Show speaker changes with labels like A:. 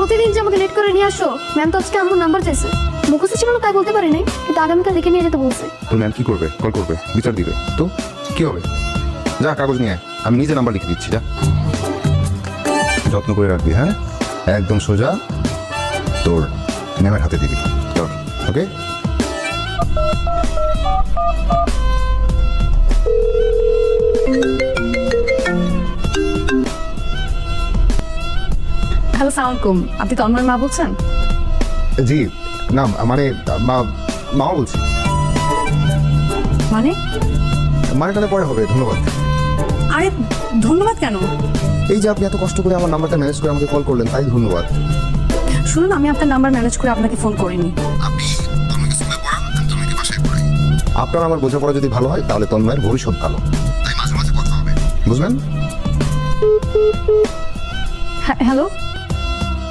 A: প্রতিদিন যে আমাকে লেট করে নিয়ে আসো, ম্যাম তো আজকে আমার নাম্বার চাইছে। মুখস্থ ছিল না তাই বলতে পারি নাই, কিন্তু আগামীকাল লিখে নিয়ে যেতে বলছে।
B: তোর ম্যাম কি করবে? কল করবে, বিচার দিবে। তো কি হবে? যা কাগজ নিয়ে আয়, আমি নিজে নাম্বার লিখে দিচ্ছি। যা, যত্ন করে রাখবি। হ্যাঁ, একদম সোজা তোর ম্যামের হাতে দিবি। চল, ওকে?
C: হ্যালো, সালাম আলাইকুম। আপনি তন্ময়ের মা বলছেন?
B: জি না, মানে মা বলছি।
C: মানে
B: মানে তাহলে পরে হবে। ধন্যবাদ।
C: আরে ধন্যবাদ কেন?
B: এই যে আপনি এত কষ্ট করে আমার নাম্বারটা ম্যানেজ করে আমাকে কল করলেন, তাই ধন্যবাদ।
C: শুনুন, আমি আপনার নাম্বার ম্যানেজ করে আপনাকে ফোন করিনি।
B: আপনার আমার বোঝাপড়া যদি ভালো হয় তাহলে তন্ময়ের ভবিষ্যৎ ভালো, তাই মাঝে মাঝে কথা হবে, বুঝলেন?
C: হ্যালো,